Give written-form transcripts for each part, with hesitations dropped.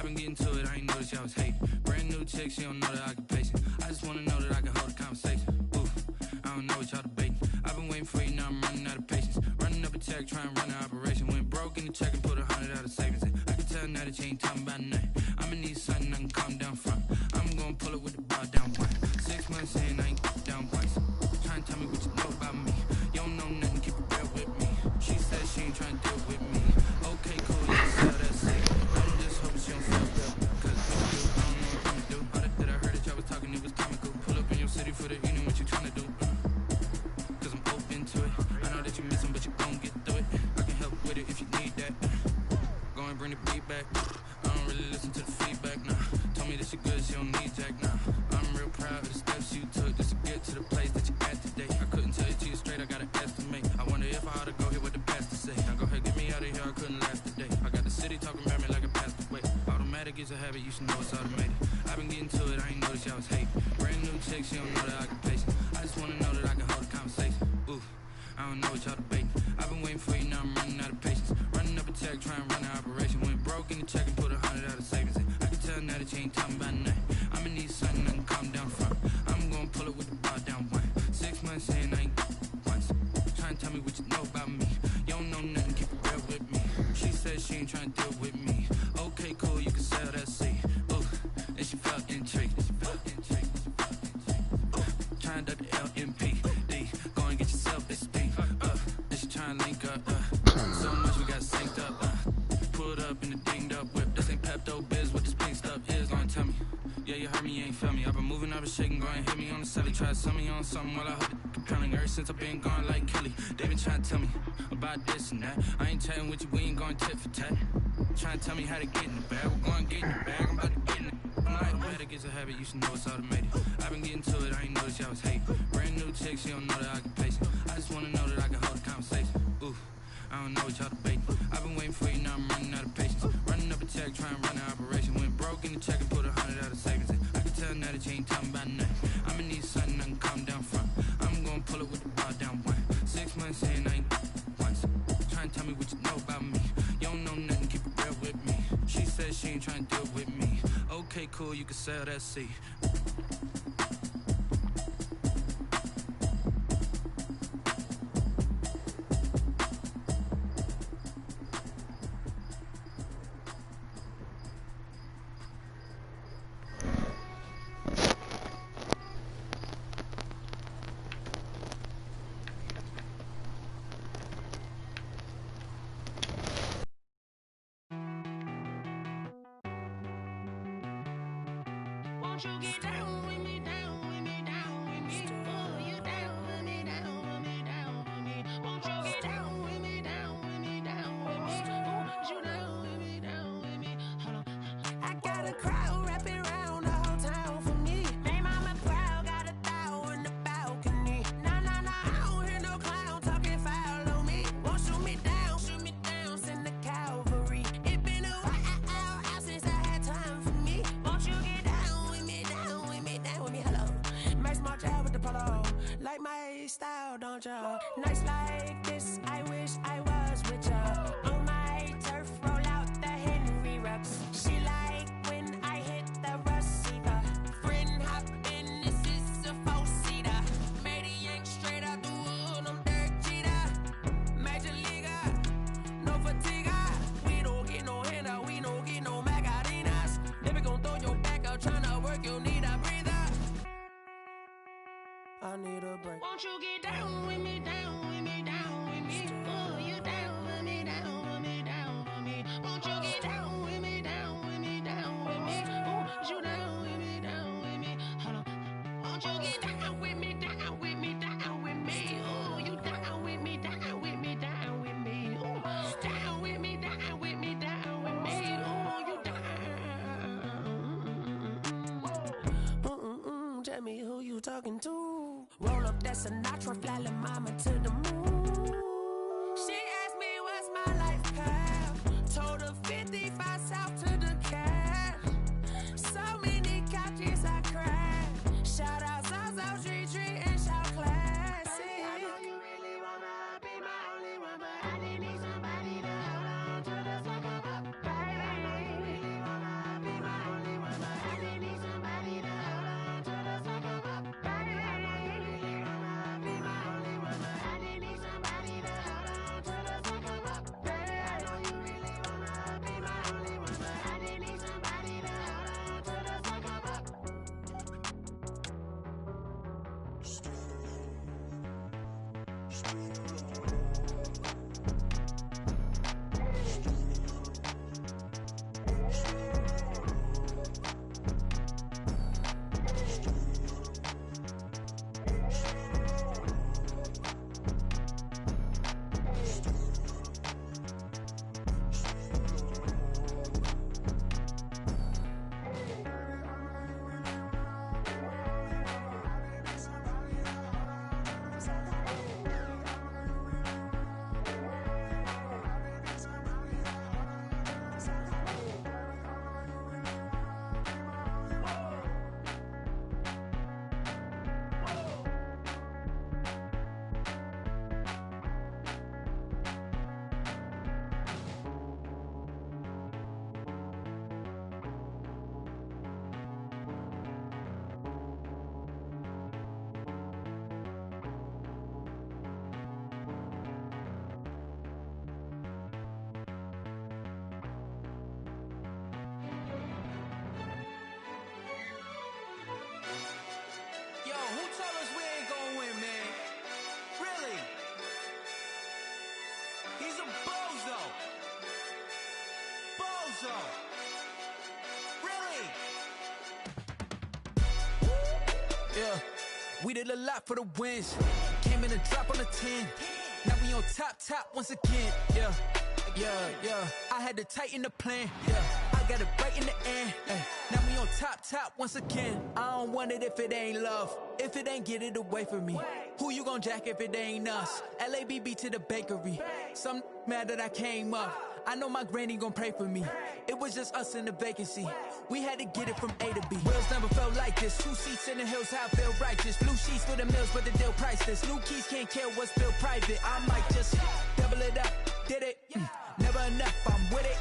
been getting to it, I ain't noticed y'all was hating. Brand new chick, she don't know the occupation. I just wanna know that I can hold a conversation. Ooh, I don't know what y'all debating. I've been waiting for you, now I'm running out of patience. Running up a check, trying to run an operation. Went broke in the check and put 100 out of savings in. I can tell now that you ain't talking about nothing. I'ma need something I can calm down from. I'm gonna pull it with the bar down one. 6 months in, I ain't down once. Trying to tell me what you know about me. You don't know nothing, keep it real with me. She said she ain't trying to deal with me. Okay, cool, you can sell that sick. I'm just hoping she don't feel real. Cause if you do, I don't know what I'm gonna do. All that I heard that y'all was talking, it was comical. Pull up in your city for the evening, what you trying to do? Cause I'm open to it. I know that you missing, but you gon' get through it. I can help with it if you need that. Go and bring the beat back. I don't really listen to the feedback, nah. Told me that she good, she don't need Jack, nah. I'm real proud of the steps you took just to get to the place that you at today. I couldn't tell it to you straight, I gotta estimate. I wonder if I ought to go here with the pastor say. Now go ahead, get me out of here, I couldn't last today. I got the city talking about me like a passed away. Automatic is a habit, you should know it's automated. I've been getting to it, I ain't noticed y'all was hating. Brand new chick, she don't know the occupation. I just wanna know that I can hold a conversation. Ooh, I don't know what y'all debating. I've been waiting for you, now I'm running out of patience. Running up a check, trying to run an operation. Went broke in the check and put 100 out of savings in. I can tell now that you ain't talking about nothing. I'ma need something I can calm down from. I'm gonna pull it with the bar down one. 6 months in, I ain't once. Trying to tell me what you know about me. You don't know nothing, keep it real with me. She said she ain't trying to deal with me. Okay, cool, you can sell that seed. Ooh, and she felt intrigued. Trying to duck the LMPD. Go and get yourself this thing. And she trying to link up. So much we got synced up. Pulled up in the dinged up whip. This ain't Pepto Biz, what this pink stuff is. Gonna tell me. Yeah, you heard me, you ain't feel me. I've been moving, I've been shaking, go and hit me on the celly. Try to sell me on something while I hope it compelling. Ever since I've been gone like Kelly, they been trying to tell me about this and that. I ain't chatting with you, we ain't going tit for tat. Trying to tell me how to get in the bag. We're going to get in the bag, I'm about to get in it. I'm like, automatic is a habit, you should know it's automated. I've been getting to it, I ain't noticed y'all was hating. Brand new chick, she don't know the occupation. I just wanna know that I can hold a conversation. Ooh, I don't know what y'all debating. I've been waiting for you, now I'm running out of patience. Running up a check, trying to run an operation. Went broke in the check and put 100 out of savings in. I can tell now that you ain't talking about nothing. I'ma need something I can calm down from. I'm gonna pull it with the bar down one. 6 months in, I ain't once. Trying to tell me what you know about me. You don't know nothing, keep it real with me. She said she ain't trying to deal with me. Okay, cool, you can sell that seed. Won't you get down with me, down with me, down with me? Oh, you down with me, down with me, down with me. Won't you get down with me, down with me, down with me? Oh, you down with me, down with me? Hold on. I got a crowd wrapping around the whole town for me. They mama proud, got 1,000 in the balcony. Nah, nah, nah, I don't hear no clown talking foul on me. Won't shoot me down, send the cavalry. It been a while since I had time for me. Won't you get down with me, down with me, down with me? Hello. Max March out with the polo. Like my style, don't ya? Nights like this, I wish I was with ya. On my turf, roll out the Henry Rux. She like when I hit the receiver. Friend hop in, this is a 4-seater. Made a yank straight out the wood, I'm Derek Jeter. Major leaguer, no fatigue. We don't get no handout, we don't get no Macarinas. Never gon' throw your back out, tryna work, you need a breather. I need a break. Won't you get down with me, down with me, down with me? Oh, you down with me, down with me, down with me? Won't you get down with me, down with me, down with me? Oh, you down with me, down with me? Hold on. Won't you get down with me, down with me, down with me? Oh, you down with me, down with me, down with me? Oh, down with me, down with me, down with me? Oh, you down. Tell me who you talking to. Roll up that Sinatra, fly la mama to the moon. She asked me what's my life path. Told her 55 south to the cash. So many couches I cried. Shout out Zazo, Tree, and shout classic. I know you really wanna be my only one, but I didn't need somebody to hold on to the sucker up. Baby, I know you really wanna We did a lot for the wins. Came in a drop on the 10. Now we on top once again. Yeah. I had to tighten the plan. Yeah. I got it right in the end. Now we on top once again. I don't want it if it ain't love. If it ain't, get it away from me. Who you gon' jack if it ain't us? LABB to the bakery. Some mad that I came up. I know my granny gon' pray for me. It was just us in the vacancy. We had to get it from A to B. Wheels never felt like this. 2 seats in the hills, how I feel righteous. Blue sheets for the mills, but the deal priceless. New keys can't care what's still private. I might just double it up. Did it? Never enough, I'm with it.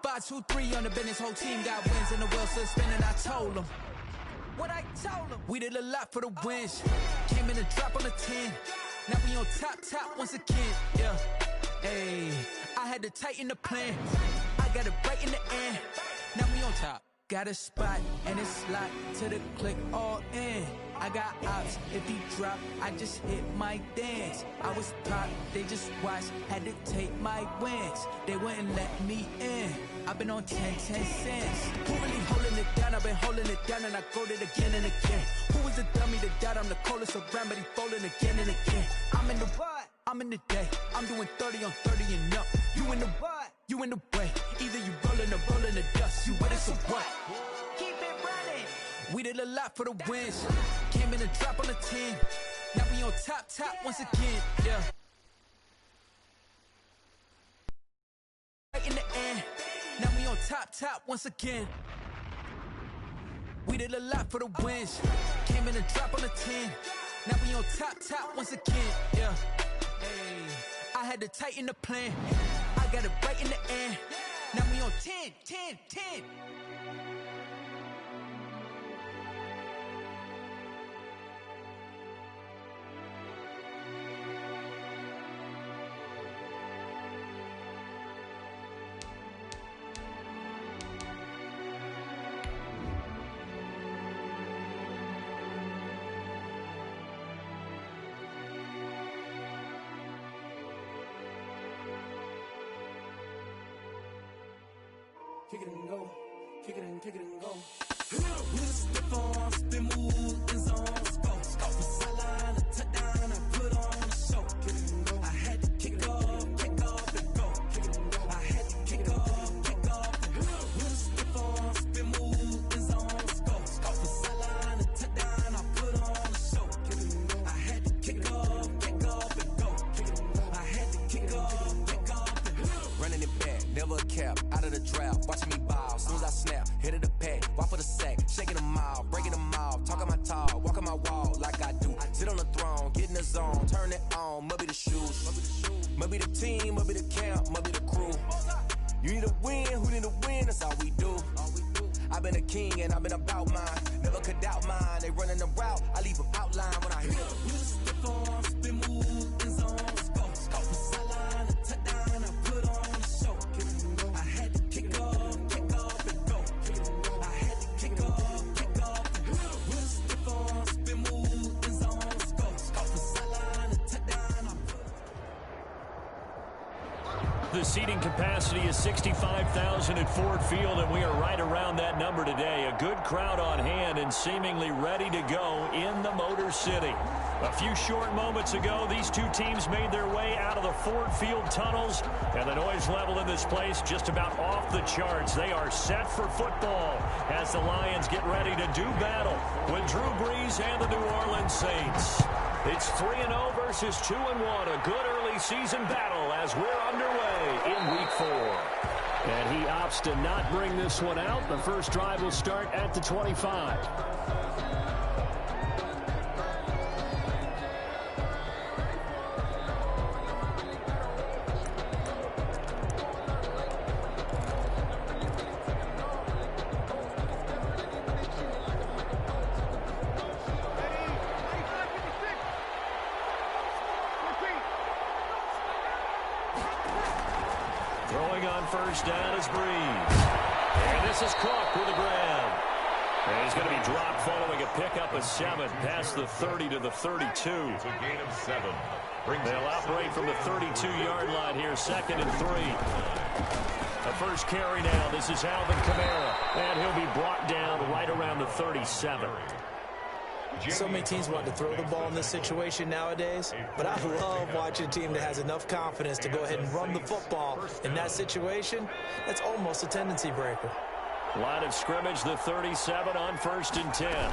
5, 2, 3 on the business. Whole team got wins and the wheels still spinning. I told them what I told them. We did a lot for the wins. Came in a drop on the 10. Now we on top once again. Yeah. Hey, I had to tighten the plan. I got it right in the end. Now we on top. Got a spot and it's locked to the click all in. I got ops, if he drop, I just hit my dance. I was top, they just watched, had to take my wins. They wouldn't let me in. I've been on 10 cents. Who really holding it down? I've been holding it down and I go it again and again. Who was the dummy that doubt I'm the coldest around, but he folding again and again. I'm in the what? I'm in the day. I'm doing 30 on 30 and up. You in the what? You in the way. Either you rolling or rolling the dust. You with us or what? Keep it running. We did a lot for the wins. Came in a drop on the 10. Now we on top once again. Yeah. Right in the end. Now we on top once again. We did a lot for the wins. Came in a drop on the 10. Now we on top once again. Yeah. Hey, I had to tighten the plan. I got it right in the end. Now we on 10. Kick it and go, kick it and go. With a stiff arm, spin move, in zone, go. From sideline to touchdown, I put on a show. Kick it and go. I had to kick off and go. Kick it and go. I had to kick off and go. With a stiff arm, spin move, in zone, go. From sideline to touchdown, I put on a show. Kick it and go. I had to kick off and go. Kick it and go. I had to kick off and go. Running it back, never a cap, out of the drought, watching me ball. Soon as I snap, hit of the pack, walk for the sack, shaking them out, breaking them off, talking my talk, walking my wall like I do. Sit on the throne, get in the zone, turn it on, must be the shoes, must be the team, must be the camp, must be the crew. You need a win, who need a win, that's all we do. I've been a king and I've been about mine, never could doubt mine. They running the route, I leave them outline when I hit it. With a stiff arm, spin move, in zone, go. From sideline to touchdown, I put on a show. I had to kick off and go. I had to kick off and go. With a stiff arm, spin move, in zone, go. From sideline to touchdown, I put. The seating capacity is 65,000 at Ford Field, and we are right around that number today. A good crowd on hand and seemingly ready to go in the Motor City. A few short moments ago, these two teams made their way out of the Ford Field tunnels, and the noise level in this place just about off the charts. They are set for football as the Lions get ready to do battle with Drew Brees and the New Orleans Saints. It's 3-0 versus 2-1, a good early season battle as we're underway in Week 4. And he opts to not bring this one out. The first drive will start at the 25. First down is Brees. And this is Cook with the grab. And he's going to be dropped following a pickup of 7 past the 30 to the 32. It's a gain of 7. They'll operate from the 32-yard line here, 2nd and 3. The first carry now. This is Alvin Kamara. And he'll be brought down right around the 37. So many teams want to throw the ball in this situation nowadays, but I love watching a team that has enough confidence to go ahead and run the football. In that situation, that's almost a tendency breaker. Line of scrimmage, the 37 on 1st and 10.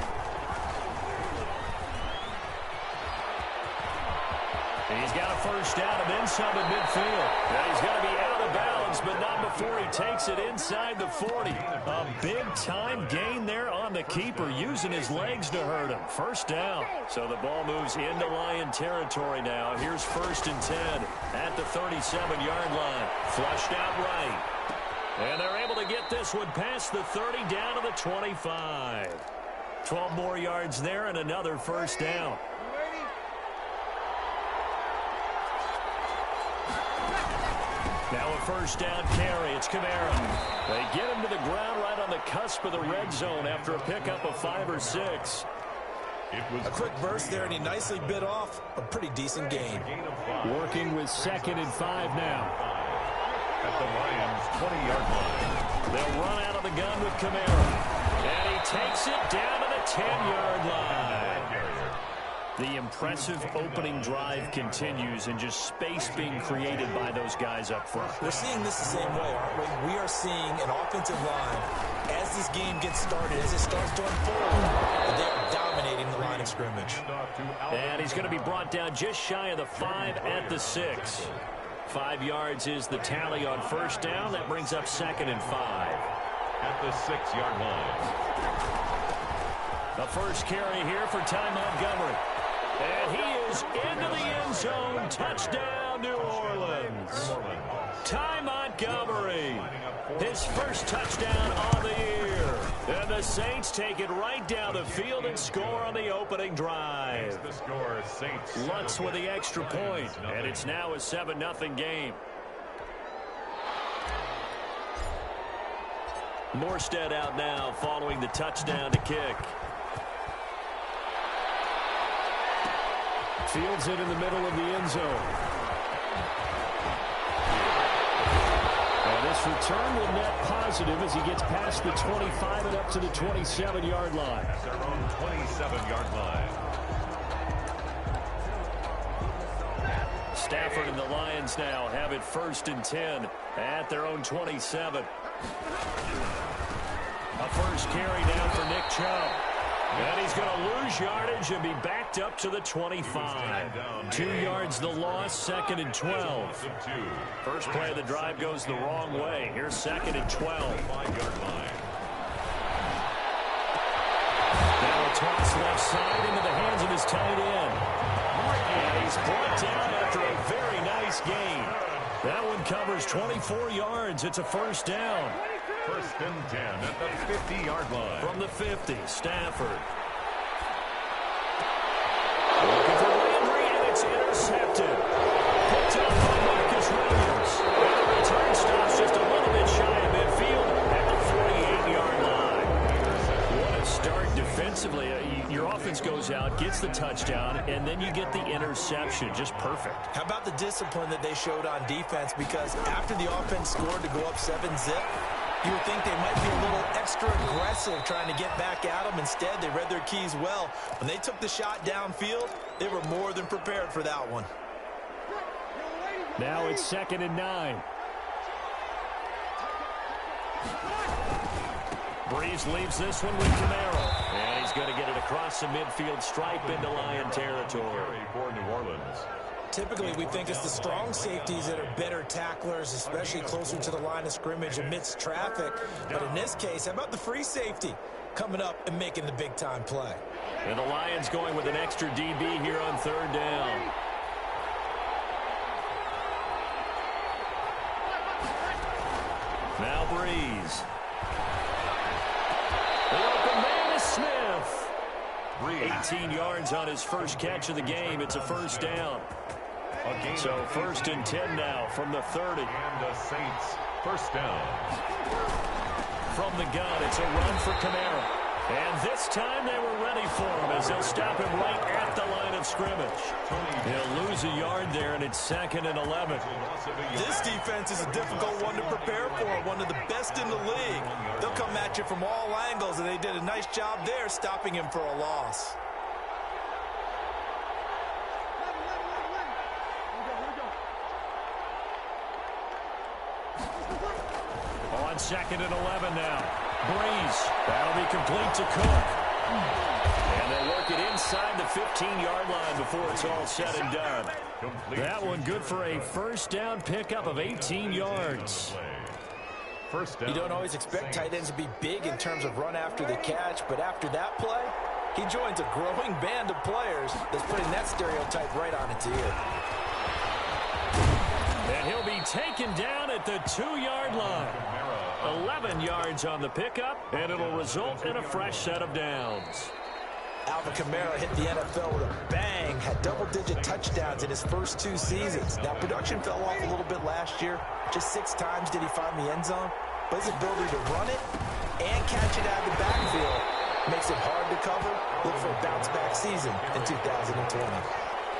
He's got a first down and then some at midfield. Now he's going to be out of bounds, but not before he takes it inside the 40. A big-time gain there on the keeper, using his legs to hurt him. First down. So the ball moves into Lion territory now. Here's 1st and 10 at the 37-yard line. Flushed out right. And they're able to get this one past the 30 down to the 25. 12 more yards there and another first down. Now a first down carry. It's Kamara. They get him to the ground right on the cusp of the red zone after a pickup of 5 or 6. A quick burst there, and he nicely bit off a pretty decent gain. Working with 2nd and 5 now. At the Lions' 20-yard line. They'll run out of the gun with Kamara. And he takes it down to the 10-yard line. The impressive opening drive continues, and just space being created by those guys up front. We're seeing this the same way, aren't we? We are seeing an offensive line, as this game gets started, as it starts to unfold, they are dominating the line of scrimmage. And he's going to be brought down just shy of the 5 at the 6. 5 yards is the tally on first down. That brings up 2nd and 5. At the 6-yard line. The first carry here for Ty Montgomery. And he is into the end zone. Touchdown, New Orleans. Ty Montgomery, his first touchdown on the year. And the Saints take it right down the field and score on the opening drive. The score, Saints. Lutz with the extra point, and it's now a 7-0 game. Morstead out now following the touchdown to kick. Fields it in the middle of the end zone. And this return will net positive as he gets past the 25 and up to the 27-yard line. Their own 27-yard line. Stafford and the Lions now have it 1st and 10 at their own 27. A first carry down for Nick Chubb. And he's going to lose yardage and be backed up to the 25. 2 yards the loss, 2nd and 12. First play of the drive goes the wrong way. Here's 2nd and 12. Now a toss left side into the hands of his tight end. And he's brought down after a very nice gain. That one covers 24 yards. It's a first down. 1st and 10 at the 50-yard line. From the 50, Stafford. Looking for Landry, and it's intercepted. Picked up by Marcus Williams. And the return stops just a little bit shy of midfield at the 48-yard line. What a start defensively. Your offense goes out, gets the touchdown, and then you get the interception. Just perfect. How about the discipline that they showed on defense? Because after the offense scored to go up 7-zip, you would think they might be a little extra aggressive trying to get back at them. Instead, they read their keys well. When they took the shot downfield, they were more than prepared for that one. Now it's 2nd and 9. Breeze leaves this one with Kamara. And he's going to get it across the midfield stripe into Lion territory. For New Orleans. Typically, we think it's the strong safeties that are better tacklers, especially closer to the line of scrimmage amidst traffic. But in this case, how about the free safety coming up and making the big-time play? And the Lions going with an extra DB here on 3rd down. Now Breeze. The open man is Smith. 18 yards on his first catch of the game. It's a first down. So 1st and 10 now from the 30. And the Saints, first down. From the gun, it's a run for Kamara. And this time they were ready for him as they'll stop him right at the line of scrimmage. He'll lose a yard there, and it's 2nd and 11. This defense is a difficult one to prepare for, one of the best in the league. They'll come at you from all angles, and they did a nice job there stopping him for a loss. on 2nd and 11 now. Breeze. That'll be complete to Cook. And they work it inside the 15-yard line before it's all said and done. That one good for a first down pickup of 18 yards. First down. You don't always expect tight ends to be big in terms of run after the catch, but after that play, he joins a growing band of players that's putting that stereotype right on its ear. And he'll be taken down at the 2-yard line. 11 yards on the pickup, and it'll result in a fresh set of downs. Alvin Kamara hit the NFL with a bang, had double-digit touchdowns in his first 2 seasons. Now, production fell off a little bit last year. Just 6 times did he find the end zone. But his ability to run it and catch it out of the backfield makes it hard to cover. Look for a bounce-back season in 2020.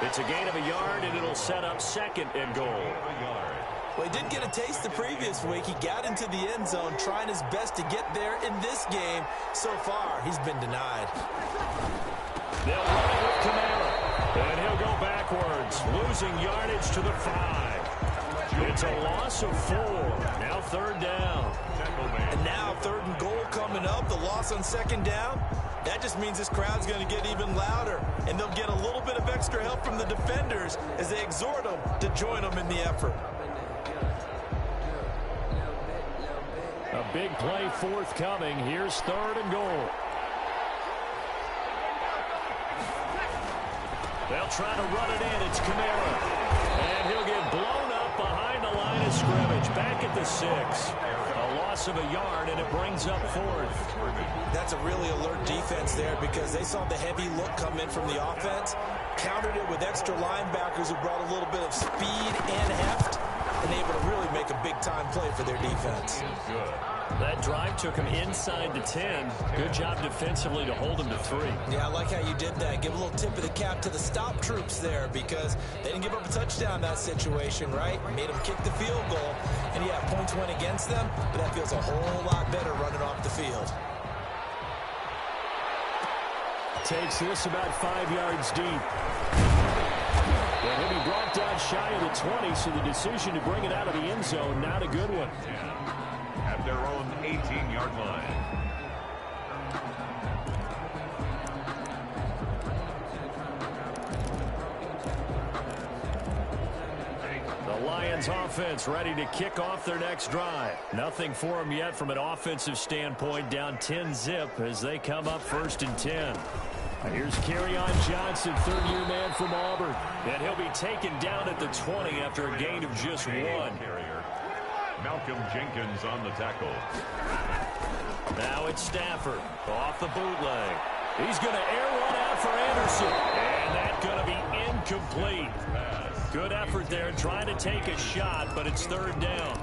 It's a gain of a yard, and it'll set up 2nd and goal. Well, he did get a taste the previous week. He got into the end zone, trying his best to get there in this game. So far, he's been denied. They'll run it with Kamara, and he'll go backwards, losing yardage to the 5. It's a loss of 4. Now 3rd down. And now 3rd and goal coming up. The loss on 2nd down. That just means this crowd's going to get even louder, and they'll get a little bit of extra help from the defenders as they exhort them to join them in the effort. A big play forthcoming. Here's 3rd and goal. They'll try to run it in. It's Kamara. And he'll get blown up behind the line of scrimmage. Back at the 6. A loss of a yard, and it brings up 4th. That's a really alert defense there because they saw the heavy look come in from the offense, countered it with extra linebackers who brought a little bit of speed and heft, and able to really make a big-time play for their defense. That drive took him inside the 10. Good job defensively to hold him to 3. Yeah, I like how you did that. Give a little tip of the cap to the stop troops there because they didn't give up a touchdown in that situation, right? Made them kick the field goal. And, yeah, points went against them, but that feels a whole lot better running off the field. Takes this about 5 yards deep. And he'll be brought down shy of the 20, so the decision to bring it out of the end zone, not a good one. At their own 18-yard line. The Lions offense ready to kick off their next drive. Nothing for them yet from an offensive standpoint, down 10-zip as they come up 1st and 10. Here's Kerryon Johnson, 3rd-year man from Auburn. And he'll be taken down at the 20 after a gain of just 1. Malcolm Jenkins on the tackle. Now it's Stafford off the bootleg. He's going to air one out for Anderson. And that's going to be incomplete. Good effort there trying to take a shot, but it's 3rd down.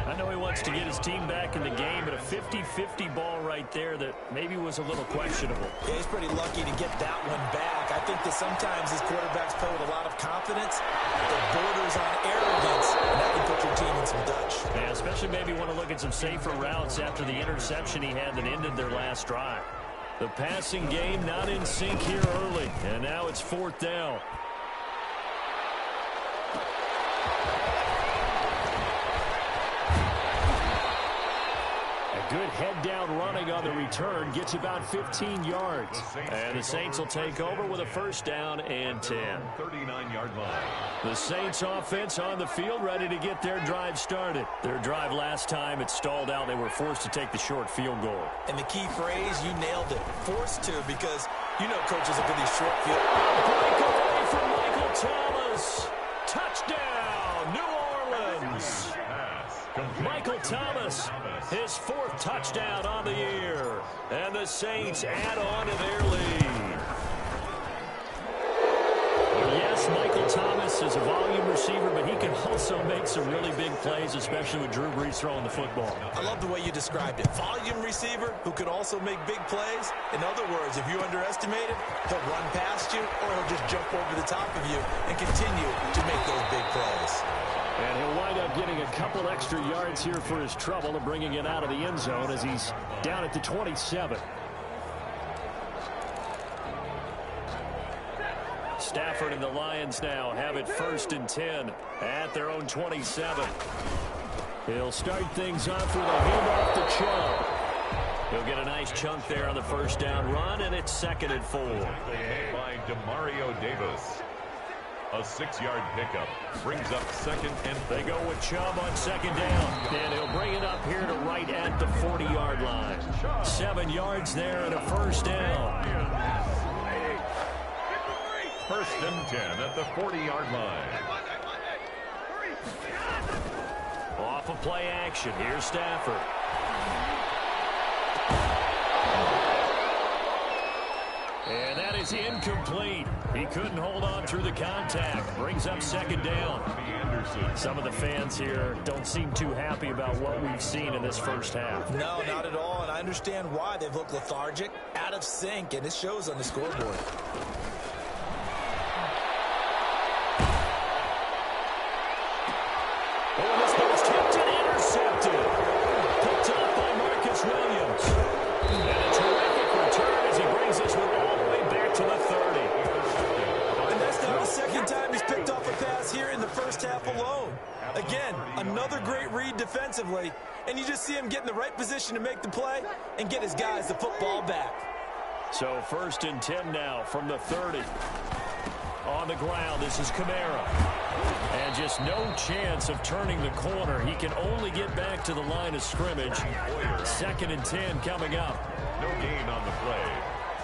I know he wants to get his team back in the game, but a 50-50 ball right there that maybe was a little questionable. Yeah, he's pretty lucky to get that one back. I think that sometimes his quarterbacks play with a lot of confidence that borders on arrogance, and that can put your team in some Dutch. Yeah, especially maybe want to look at some safer routes after the interception he had that ended their last drive. The passing game not in sync here early, and now it's 4th down. Good head-down running on the return. Gets about 15 yards. And the Saints will take over with a 1st down and 10. 39-yard line. The Saints offense on the field ready to get their drive started. Their drive last time, it stalled out. They were forced to take the short field goal. And the key phrase, you nailed it. Forced to, because you know coaches look at these short field. Break away from Michael Thomas. Touchdown, New Orleans. Michael Thomas, his 4th touchdown on the year. And the Saints add on to their lead. Yes, Michael Thomas is a volume receiver, but he can also make some really big plays, especially with Drew Brees throwing the football. I love the way you described it. Volume receiver who can also make big plays. In other words, if you underestimate him, he'll run past you or he'll just jump over the top of you and continue to make those big plays. And he'll wind up getting a couple extra yards here for his trouble and bringing it out of the end zone as he's down at the 27. Stafford and the Lions now have it 1st and 10 at their own 27. He'll start things off with a handoff to Chubb. He'll get a nice chunk there on the first down run, and it's 2nd and 4. By DeMario Davis. A 6-yard pickup brings up 2nd and 4. They go with Chubb on 2nd down, and he'll bring it up here to right at the 40-yard line. 7 yards there and a first down. 1st and 10 at the 40-yard line. Off of play action, here's Stafford. And that is incomplete. He couldn't hold on through the contact. Brings up 2nd down. Some of the fans here don't seem too happy about what we've seen in this first half. No, not at all, and I understand why. They've looked lethargic, out of sync, and it shows on the scoreboard. Oh, this ball's tipped and intercepted. Picked up by Marcus Williams. And a terrific return as he brings this one all the way back to the 30. And that's not the second time he's picked off a pass here in the first half alone. Again, another great read defensively, and you just see him get in the right position to make the play and get his guys the football back. So 1st and 10 now from the 30. On the ground, this is Kamara. And just no chance of turning the corner. He can only get back to the line of scrimmage. 2nd and 10 coming up. No gain on the play.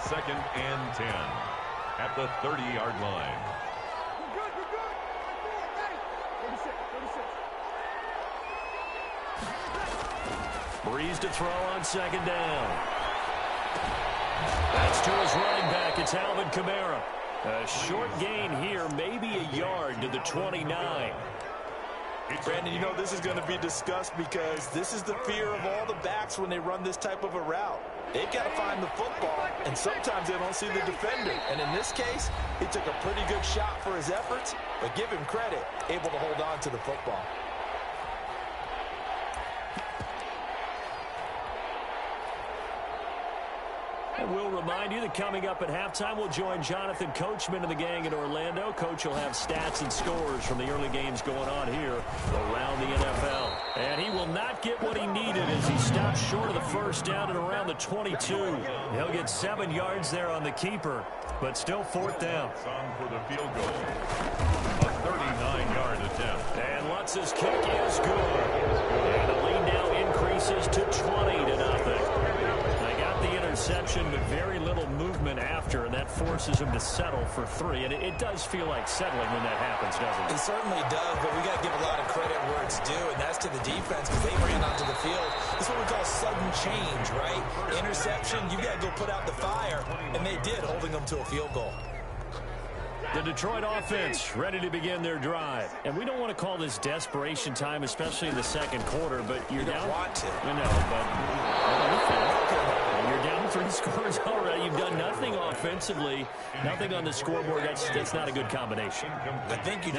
2nd and 10 at the 30-yard line. Breeze to throw on 2nd down. That's to his running back. It's Alvin Kamara. A short gain here, maybe a yard to the 29. Brandon, you know this is going to be discussed because this is the fear of all the backs when they run this type of a route. They've got to find the football, and sometimes they don't see the defender. And in this case, he took a pretty good shot for his efforts, but give him credit, able to hold on to the football. And we'll remind you that coming up at halftime, we'll join Jonathan Coachman and the gang in Orlando. Coach will have stats and scores from the early games going on here around the NFL. And he will not get what he needed as he stopped short of the first down at around the 22. He'll get 7 yards there on the keeper, but still 4th down. On for the field goal. A 39-yard attempt. And Lutz's kick is good. And the lead now increases to 20-0. The interception, but very little movement after, and that forces him to settle for 3. And it does feel like settling when that happens, doesn't it? It certainly does, but we got to give a lot of credit where it's due, and that's to the defense because they ran onto the field. This is what we call sudden change, right? Interception, you got to go put out the fire, and they did, holding them to a field goal. The Detroit offense ready to begin their drive. And we don't want to call this desperation time, especially in the second quarter, but you're down. You don't want to. I know, but you're down 3 scores already. You've done nothing offensively, nothing on the scoreboard. That's not a good combination. I think you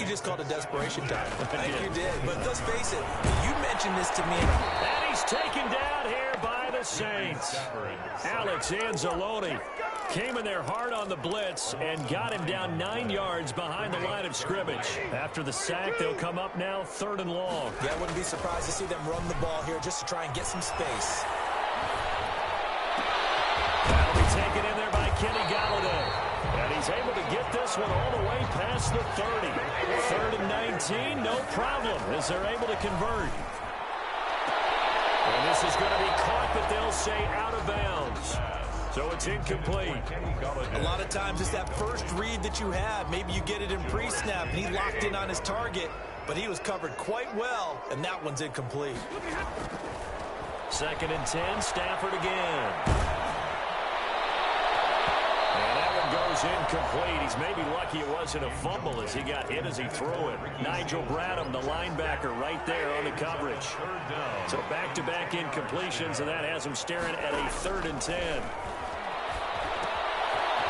just called it desperation time. I think did. you did. But let's face it, you mentioned this to me. And he's taken down here by the Saints. Alex Anzalone came in there hard on the blitz and got him down 9 yards behind the line of scrimmage. After the sack, they'll come up now 3rd and long. Yeah, I wouldn't be surprised to see them run the ball here just to try and get some space. That'll be taken in there by Kenny Galladay. And he's able to get this one all the way past the 30. 3rd and 19, no problem, as they're able to convert. And this is going to be caught, but they'll say out of bounds. So it's incomplete. A lot of times it's that first read that you have. Maybe you get it in pre-snap, and he locked in on his target, but he was covered quite well, and that one's incomplete. 2nd and 10, Stafford again. And that one goes incomplete. He's maybe lucky it wasn't a fumble as he got hit as he threw it. Nigel Bradham, the linebacker, right there on the coverage. So back-to-back incompletions, and that has him staring at a 3rd and 10.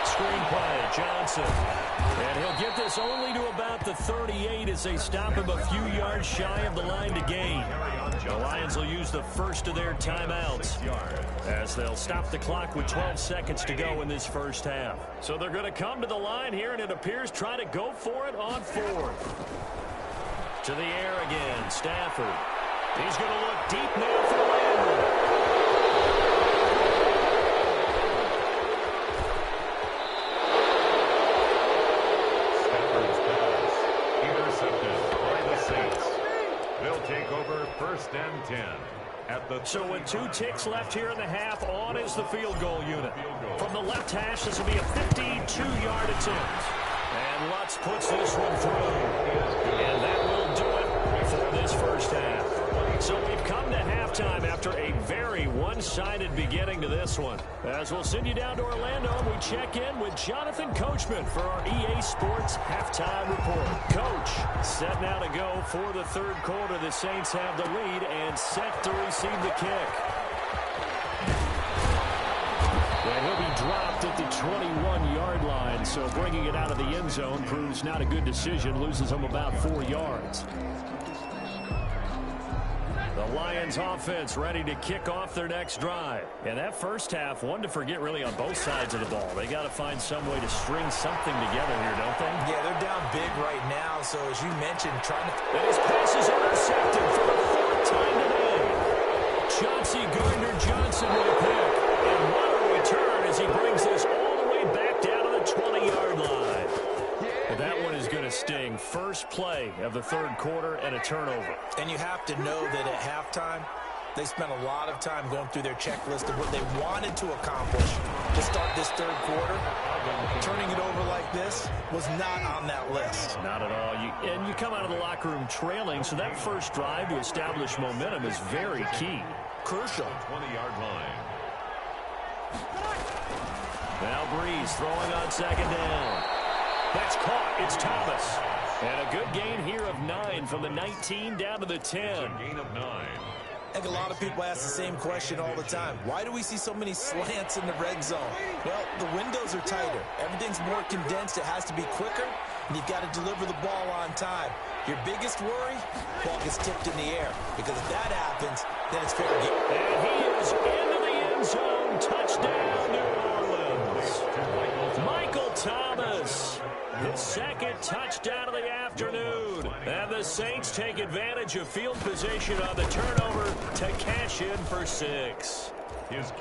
Screen play, Johnson. And he'll get this only to about the 38 as they stop him a few yards shy of the line to gain. The Lions will use the first of their timeouts as they'll stop the clock with 12 seconds to go in this first half. So they're going to come to the line here, and it appears try to go for it on 4th. To the air again, Stafford. He's going to look deep now for Landry. Stafford's pass intercepted by the Saints. They'll take over 1st and 10. So with 2 ticks left here in the half, on is the field goal unit. From the left hash, this will be a 52-yard attempt. And Lutz puts this one through. And that will do it for this first half. So we've come to halftime after a very one-sided beginning to this one. As we'll send you down to Orlando, we check in with Jonathan Coachman for our EA Sports Halftime Report. Coach, set now to go for the third quarter. The Saints have the lead and set to receive the kick. And he'll be dropped at the 21-yard line, so bringing it out of the end zone proves not a good decision, loses him about 4 yards. The Lions offense ready to kick off their next drive. And that first half, one to forget really on both sides of the ball. They got to find some way to string something together here, don't they? Yeah, they're down big right now, so as you mentioned, trying to... And his pass is intercepted for the 4th time today. Chauncey Gardner-Johnson with a pick. And what a return as he brings this all the way back down to the 20-yard line. Well, that one is going to sting. First play of the third quarter and a turnover. And you have to know that at halftime, they spent a lot of time going through their checklist of what they wanted to accomplish to start this third quarter. Turning it over like this was not on that list. Not at all. And you come out of the locker room trailing, so that first drive to establish momentum is very key. Crucial. 20-yard line. Now Breeze throwing on second down. That's caught. It's Thomas. And a good gain here of 9 from the 19 down to the 10. Gain of 9. I think a lot of people ask the same question all the time. Why do we see so many slants in the red zone? Well, the windows are tighter. Everything's more condensed. It has to be quicker, and you've got to deliver the ball on time. Your biggest worry, ball gets tipped in the air. Because if that happens, then it's fair game. And he is into the end zone. Touchdown, New Orleans. Michael Thomas. His second touchdown of the afternoon. And the Saints take advantage of field position on the turnover to cash in for 6. His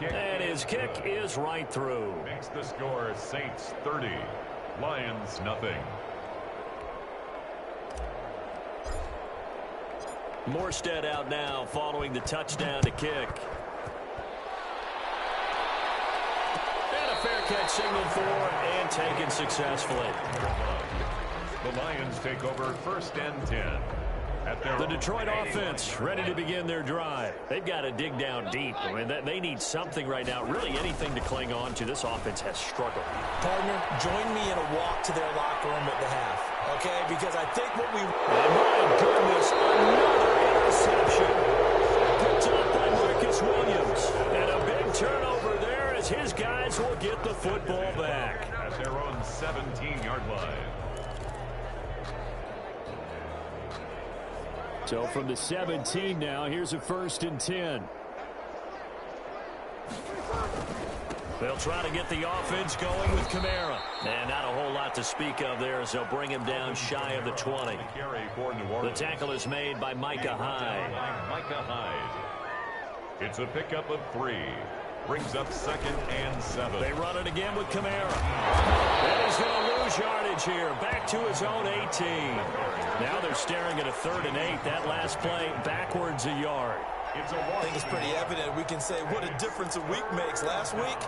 kick is right through. Makes the score Saints 30, Lions nothing. Morstead out now following the touchdown to kick. Fair catch signaled for and taken successfully. The Lions take over 1st and 10. The Detroit offense ready to begin their drive. They've got to dig down deep. I mean, they need something right now, really anything to cling on to. This offense has struggled. Partner, join me in a walk to their locker room at the half, okay? Because I think what we... And my goodness, another interception. Picked up by Marcus Williams. And a big turnover there as his guys will get the football back. At their own 17-yard line. So from the 17 now, here's a 1st and 10. They'll try to get the offense going with Kamara. And not a whole lot to speak of there as they'll bring him down shy of the 20. The tackle is made by Micah Hyde. It's a pickup of 3. Brings up 2nd and 7. They run it again with Kamara. And he's going to lose yardage here. Back to his own 18. Now they're staring at a 3rd and 8. That last play backwards a yard. I think it's pretty evident. We can say what a difference a week makes. Last week,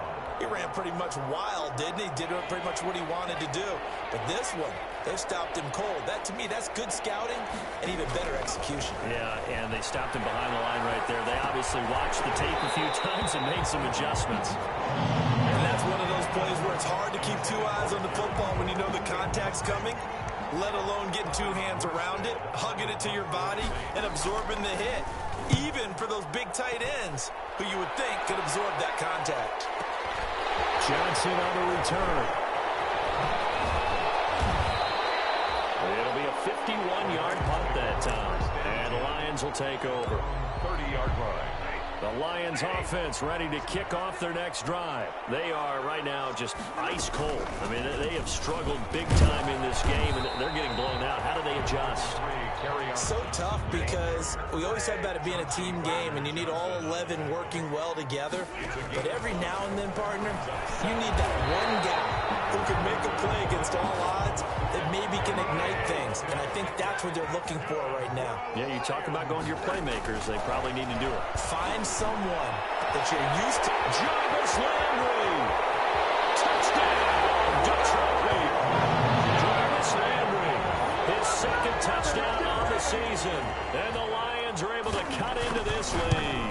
he ran pretty much wild, didn't he? Did pretty much what he wanted to do. But this one, they've stopped him cold. That, to me, that's good scouting and even better execution. Yeah, and they stopped him behind the line right there. They obviously watched the tape a few times and made some adjustments. And that's one of those plays where it's hard to keep 2 eyes on the football when you know the contact's coming, let alone getting 2 hands around it, hugging it to your body, and absorbing the hit. Even for those big tight ends who you would think could absorb that contact. Johnson on the return. It'll be a 51-yard punt that time. And the Lions will take over. 30-yard line. The Lions offense ready to kick off their next drive. They are right now just ice cold. I mean, they have struggled big time in this game, and they're getting blown out. How do they adjust. So tough because we always said about it being a team game and you need all 11 working well together. But every now and then, partner, you need that one guy who can make a play against all odds that maybe can ignite things. And I think that's what they're looking for right now. Yeah, you talk about going to your playmakers. They probably need to do it. Find someone that you're used to. Jarvis Landry. Touchdown, Detroit. Jarvis Landry, his second touchdown on the season. And the Lions are able to cut into this lead.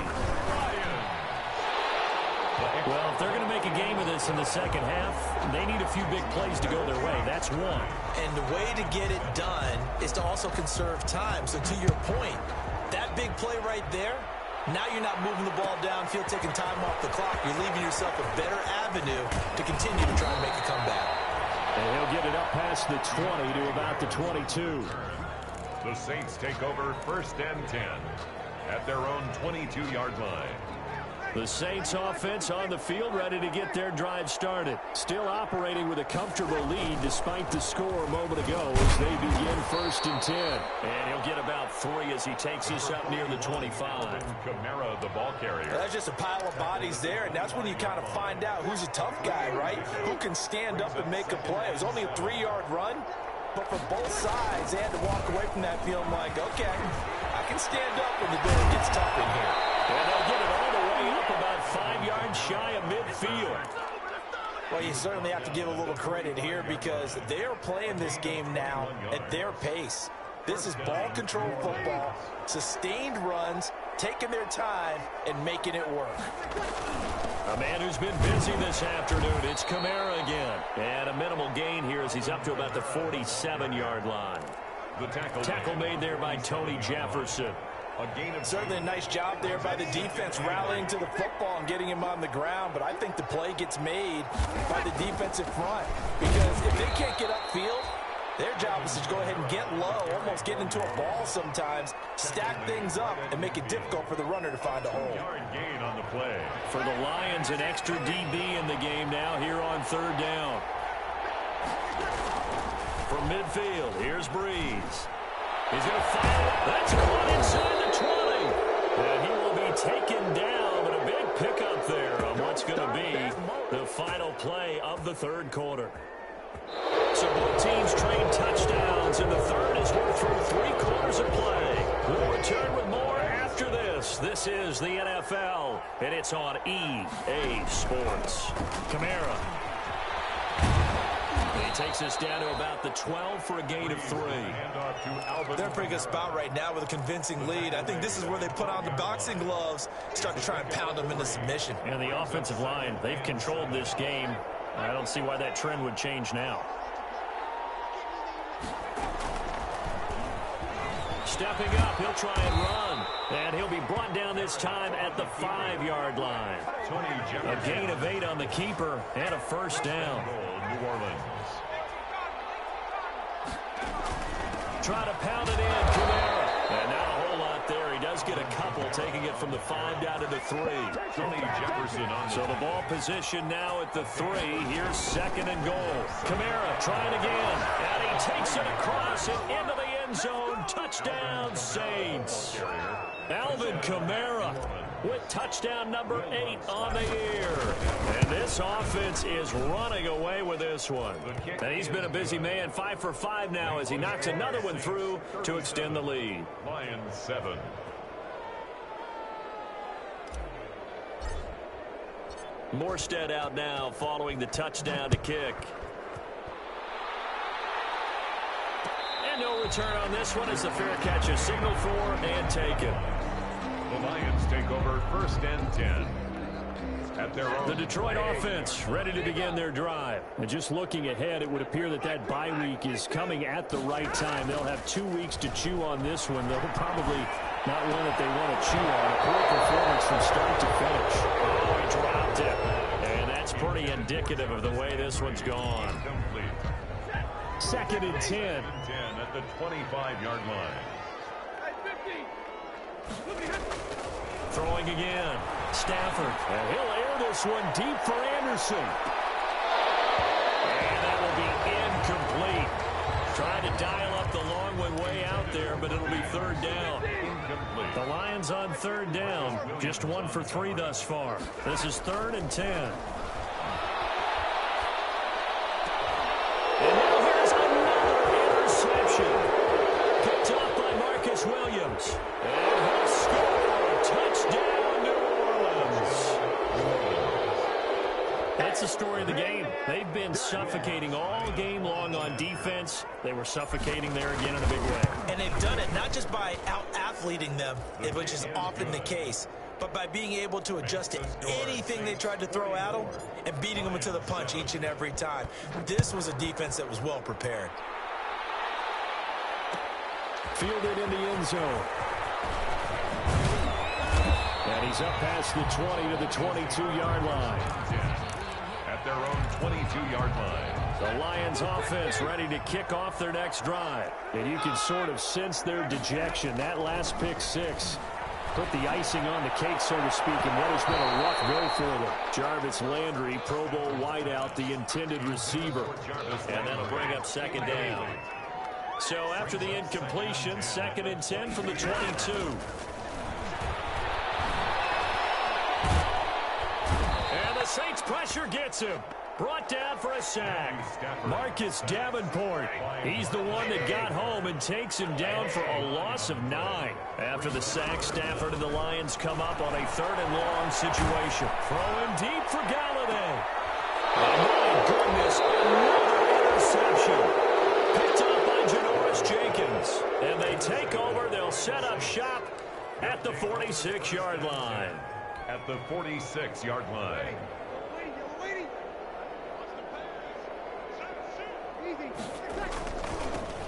Well, if they're going to make a game of this in the second half, they need a few big plays to go their way. That's one. And the way to get it done is to also conserve time. So to your point, that big play right there, now you're not moving the ball downfield, taking time off the clock. You're leaving yourself a better avenue to continue to try and make a comeback. And he'll get it up past the 20 to about the 22. The Saints take over 1st and 10 at their own 22-yard line. The Saints offense on the field, ready to get their drive started. Still operating with a comfortable lead despite the score a moment ago as they begin 1st and 10. And he'll get about 3 as he takes us up near the 25. Kamara, the ball carrier. That's just a pile of bodies there, and that's when you kind of find out who's a tough guy, right? Who can stand up and make a play. It was only a 3-yard run, but for both sides, they had to walk away from that feeling like, okay, I can stand up when the door gets tough in here. And they'll get it all the way up about 5 yards shy of midfield. Well, you certainly have to give a little credit here because they are playing this game now at their pace. This is ball control football, sustained runs, taking their time, and making it work. A man who's been busy this afternoon, it's Kamara again. And a minimal gain here as he's up to about the 47-yard line. The tackle made there by Tony Jefferson. Certainly a nice job there by the defense rallying to the football and getting him on the ground, but I think the play gets made by the defensive front because if they can't get upfield, their job is to go ahead and get low, almost get into a ball sometimes, stack things up, and make it difficult for the runner to find a hole. Gain on the play. For the Lions, an extra DB in the game now here on 3rd down. From midfield, here's Breeze. He's going to fire. That's caught inside the 20. And he will be taken down, but a big pickup there on what's going to be the final play of the 3rd quarter. So both teams trade touchdowns, and the 3rd as we're through 3 quarters of play. We'll return with more after this. This is the NFL, and it's on EA Sports. Kamara. He takes us down to about the 12 for a gain of 3. They're in a pretty good spot right now with a convincing lead. I think this is where they put on the boxing gloves, start to try and pound them into submission. And the offensive line, they've controlled this game. I don't see why that trend would change now. Stepping up, he'll try and run. And he'll be brought down this time at the 5-yard line. A gain of 8 on the keeper and a 1st down. New Orleans. Try to pound it in, Kamara. And not a whole lot there. He does get a couple, taking it from the 5 down to the 3. Tony Jefferson on So the ball position now at the 3. Here's 2nd and goal. Kamara trying again. And he takes it across and into the end zone. Touchdown, Saints. Alvin Kamara with touchdown number 8 on the year. And this offense is running away with this one. And he's been a busy man, 5 for 5 now as he knocks another one through to extend the lead. Lions 7. Morstead out now following the touchdown to kick. And no return on this one as the fair catch is signaled for and taken. The Lions take over 1st and 10 at their own. The Detroit offense ready to begin their drive. And just looking ahead, it would appear that that bye week is coming at the right time. They'll have 2 weeks to chew on this one. They'll probably not one that they want to chew on. A poor performance from start to finish. Oh, he dropped it. And that's pretty indicative of the way this one's gone. 2nd and 10. At the 25-yard line. Throwing again. Stafford. And he'll air this one deep for Anderson. And that will be incomplete. Trying to dial up the long one way out there, but it'll be third down. The Lions on third down, just 1 for 3 thus far. This is 3rd and 10. And now here's another interception. Picked off by Marcus Williams. And he'll score. Touchdown, New Orleans. That's the story of the game. They've been suffocating all game long on defense. They were suffocating there again in a big way. And they've done it not just by out-athleting them, which is often the case, but by being able to adjust to anything they tried to throw at them and beating them into the punch each and every time. This was a defense that was well prepared. Fielded in the end zone. And he's up past the 20 to the 22-yard line. At their own 22-yard line. The Lions offense ready to kick off their next drive. And you can sort of sense their dejection. That last pick six put the icing on the cake, so to speak, in what has been a rough go for them. Jarvis Landry, Pro Bowl wideout, the intended receiver. And that'll bring up second down. So after the incompletion, 2nd and 10 from the 22. And the Saints pressure gets him. Brought down for a sack. Marcus Davenport. He's the one that got home and takes him down for a loss of 9. After the sack, Stafford and the Lions come up on a 3rd and long situation. Throwing deep for Galladay. Oh, my goodness, another interception. Picked up by Janoris Jenkins. And they take over. They'll set up shop at the 46-yard line. At the 46-yard line.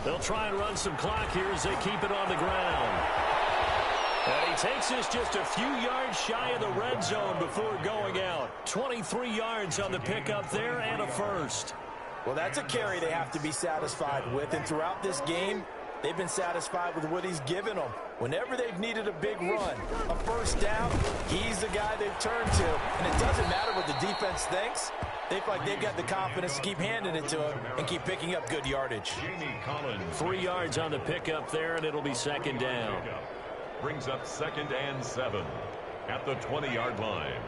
They'll try and run some clock here as they keep it on the ground. And he takes this just a few yards shy of the red zone before going out. 23 yards on the pickup there and a first. Well, that's a carry they have to be satisfied with. And throughout this game, they've been satisfied with what he's given them. Whenever they've needed a big run, a first down, he's the guy they've turned to. And it doesn't matter what the defense thinks. They feel like they've got the confidence to keep handing it to him and keep picking up good yardage. 3 yards on the pickup there, and it'll be second down. Brings up 2nd and 7 at the 20-yard line.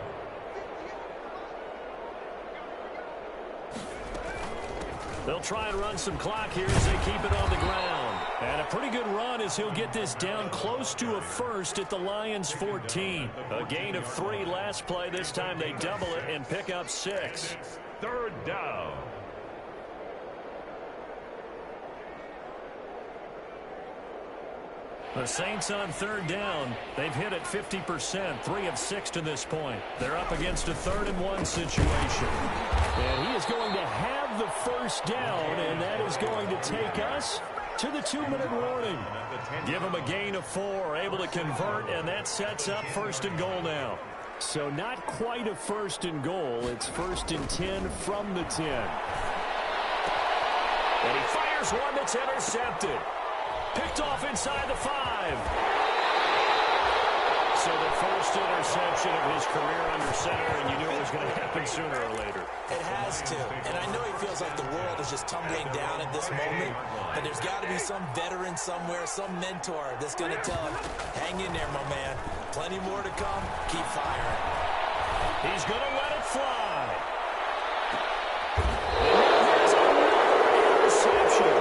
They'll try and run some clock here as they keep it on the ground. And a pretty good run as he'll get this down close to a first at the Lions' 14. A gain of 3 last play. This time they double it and pick up 6. 3rd down. The Saints on 3rd down. They've hit it 50%, 3 of 6 to this point. They're up against a 3rd and 1 situation. And he is going to have the first down, and that is going to take us to the 2-minute warning. Give him a gain of 4, able to convert, and that sets up 1st and goal now. So not quite a 1st and goal. It's 1st and 10 from the 10. And he fires one that's intercepted. Picked off inside the 5. So the first interception of his career under center, and you knew it was going to happen sooner or later. It has to. And I know he feels like the world is just tumbling down at this moment, but there's got to be some veteran somewhere, some mentor that's going to tell him, hang in there, my man. Plenty more to come. Keep firing. He's going to let it fly. And here's another interception.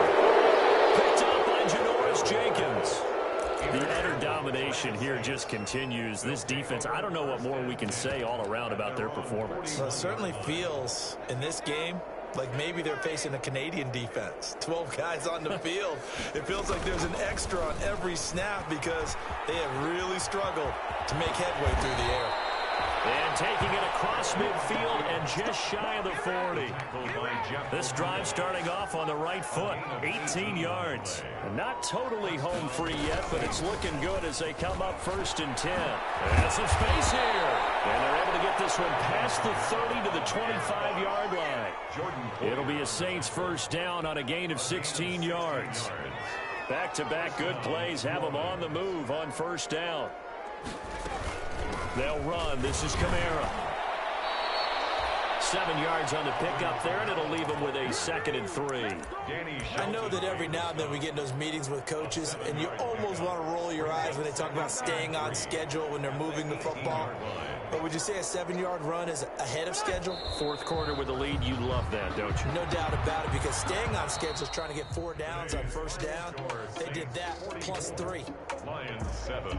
Picked up by Janoris Jenkins. The utter domination here just continues. This defense, I don't know what more we can say all around about their performance. Well, it certainly feels in this game like maybe they're facing a Canadian defense. 12 guys on the field. It feels like there's an extra on every snap because they have really struggled to make headway through the air. And taking it across midfield and just shy of the 40. This drive starting off on the right foot, 18 yards. And not totally home free yet, but it's looking good as they come up 1st and 10. And some space here. And they're able to get this one past the 30 to the 25-yard line. It'll be a Saints first down on a gain of 16 yards. Back-to-back good plays have them on the move on first down. They'll run. This is Kamara. 7 yards on the pickup there, and it'll leave him with a 2nd and 3. I know that every now and then we get in those meetings with coaches, and you almost want to roll your eyes when they talk about staying on schedule when they're moving the football. But would you say a 7-yard run is ahead of schedule? 4th quarter with a lead, you love that, don't you? No doubt about it, because staying on schedule is trying to get 4 downs on first down. They did that plus 3. Lions 7.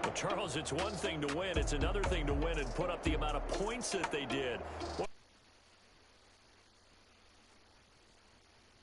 Well, Charles, it's one thing to win. It's another thing to win and put up the amount of points that they did.